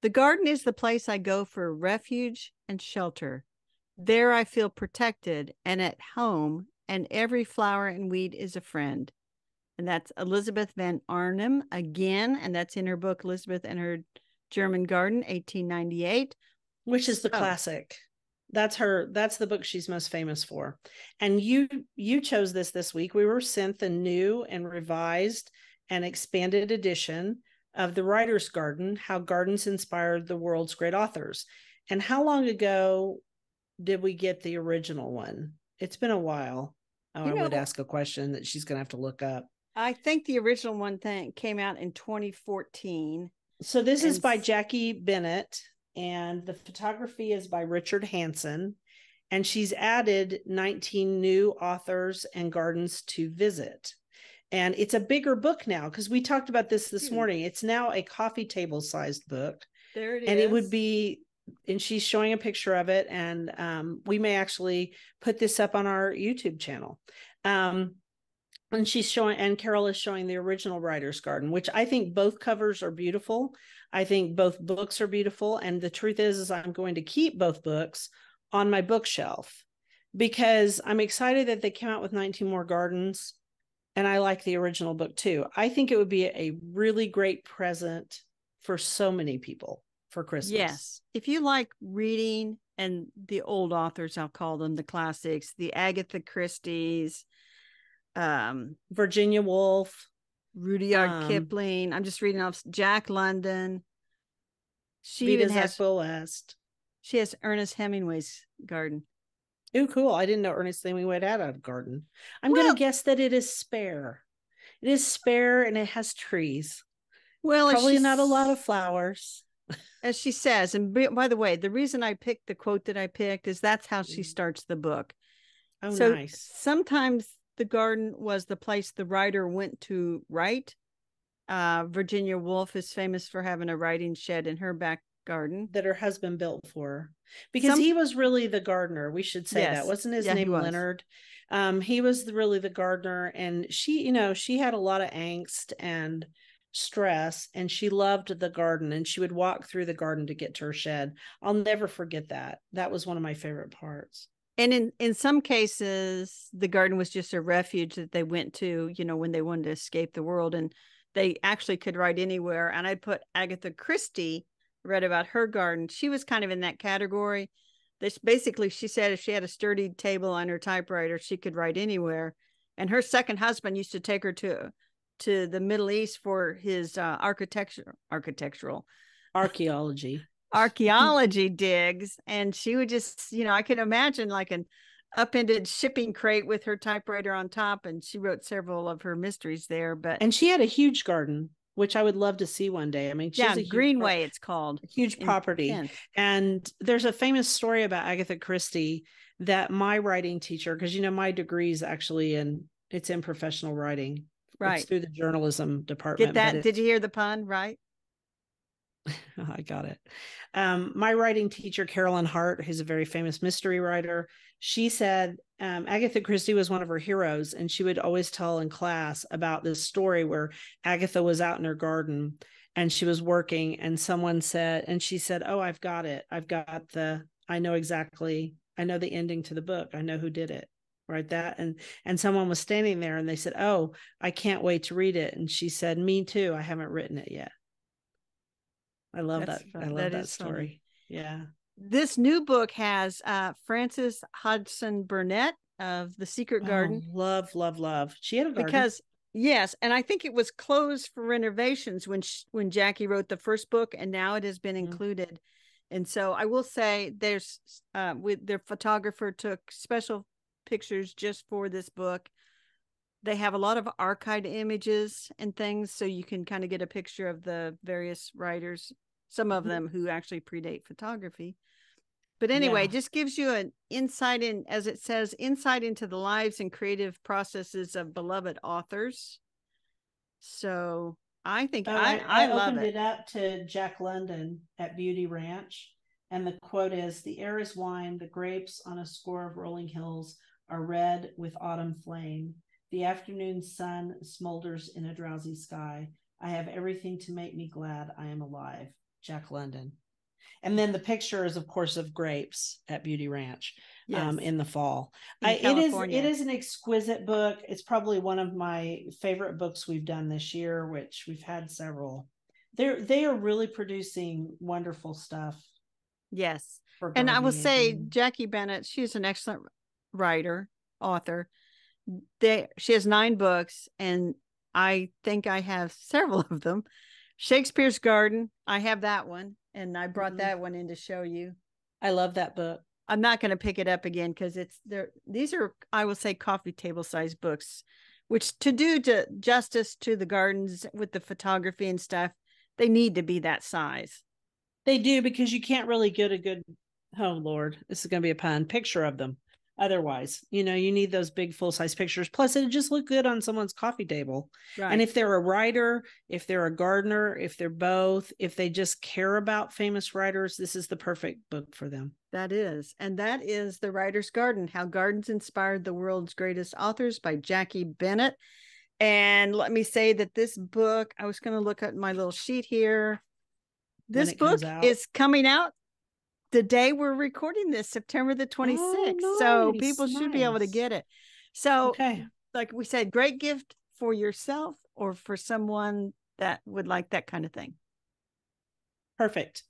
The garden is the place I go for refuge and shelter. There I feel protected and at home, and every flower and weed is a friend. And that's Elizabeth van Arnhem again, and that's in her book Elizabeth and Her German Garden, 1898. Which is the classic. That's the book she's most famous for. And you chose this week. We were sent the new and revised and expanded edition of The Writer's Garden, How Gardens Inspired the World's Great Authors. And how long ago did we get the original one? It's been a while. Oh, I would ask a question that she's going to have to look up. I think the original one came out in 2014. So this is by Jackie Bennett, and the photography is by Richard Hansen. And she's added 19 new authors and gardens to visit. And it's a bigger book now, because we talked about this morning. It's now a coffee table sized book. There it is. And it would be, and she's showing a picture of it. And we may actually put this up on our YouTube channel. And she's showing, and Carol is showing the original Writer's Garden, which I think both covers are beautiful. I think both books are beautiful. And the truth is I'm going to keep both books on my bookshelf because I'm excited that they came out with 19 more gardens. And I like the original book too. I think it would be a really great present for so many people for Christmas. Yes. If you like reading and the old authors, I'll call them the classics, the Agatha Christie's, Virginia Woolf, Rudyard Kipling. I'm just reading off Jack London. She Vita even has West. She has Ernest Hemingway's garden. Oh, cool. I didn't know Ernest Hemingway had a garden. I'm going to guess that it is spare. It is spare and it has trees. Well, probably not a lot of flowers. As she says, and by the way, the reason I picked the quote that I picked is that's how she starts the book. Oh, so nice. Sometimes the garden was the place the writer went to write. Virginia Woolf is famous for having a writing shed in her back garden that her husband built for her because he was really the gardener. We should say that. Wasn't his name Leonard? He was really the gardener, and she had a lot of angst and stress, and she loved the garden, and she would walk through the garden to get to her shed. I'll never forget that. That was one of my favorite parts. And in some cases, the garden was just a refuge that they went to, when they wanted to escape the world, and they actually could write anywhere. And I put Agatha Christie, read about her garden. She was kind of in that category. Basically, she said if she had a sturdy table on her typewriter, she could write anywhere. And her second husband used to take her to the Middle East for his architectural archaeology digs. And she would just, I could imagine like an upended shipping crate with her typewriter on top. And she wrote several of her mysteries there. And she had a huge garden, which I would love to see one day. I mean, yeah, Greenway, it's called. A huge property. And there's a famous story about Agatha Christie that my writing teacher, because, my degree is actually it's in professional writing. Right. It's through the journalism department. Get that? Did you hear the pun? Right. I got it. My writing teacher, Carolyn Hart, who's a very famous mystery writer, she said Agatha Christie was one of her heroes, and she would always tell in class about this story where Agatha was out in her garden and she was working, and someone said, and she said, "Oh, I've got it. I know the ending to the book. I know who did it." Right. And someone was standing there and they said, "Oh, I can't wait to read it." And she said, "Me too. I haven't written it yet." I love that. I love that story. Funny. Yeah. This new book has Frances Hodgson Burnett of The Secret Garden. Love. She had a garden. Because, yes, and I think it was closed for renovations when Jackie wrote the first book, and now it has been included. And so I will say their photographer took special pictures just for this book. They have a lot of archived images and things, so you can kind of get a picture of the various writers, some of them who actually predate photography. But anyway, it just gives you an insight as it says, insight into the lives and creative processes of beloved authors. So I think I love it. I opened it up to Jack London at Beauty Ranch, and the quote is, "The air is wine, the grapes on a score of rolling hills are red with autumn flame. The afternoon sun smolders in a drowsy sky. I have everything to make me glad I am alive. Jack London. And then the picture is, of course, of grapes at Beauty Ranch. Yes. In the fall. In California. It is an exquisite book. It's probably one of my favorite books we've done this year, which we've had several. They are really producing wonderful stuff. Yes. And I will say again. Jackie Bennett, she's an excellent writer, author. She has 9 books, and I think I have several of them. Shakespeare's Garden, I have that one, and I brought that one in to show you. I love that book. I'm not going to pick it up again because these are, I will say, coffee table size books, which to do justice to the gardens with the photography and stuff, they need to be that size. They do, because you can't really get a good, oh Lord, this is going to be a pun, picture of them. Otherwise, you need those big full-size pictures. Plus, it just look good on someone's coffee table. Right. And if they're a writer, if they're a gardener, if they're both, if they just care about famous writers, this is the perfect book for them. That is. And that is The Writer's Garden, How Gardens Inspired the World's Greatest Authors by Jackie Bennett. And let me say that this book, I was going to look at my little sheet here. This book is coming out the day we're recording this, September the 26th. Oh, nice, so people should be able to get it. So, like we said, great gift for yourself or for someone that would like that kind of thing. Perfect.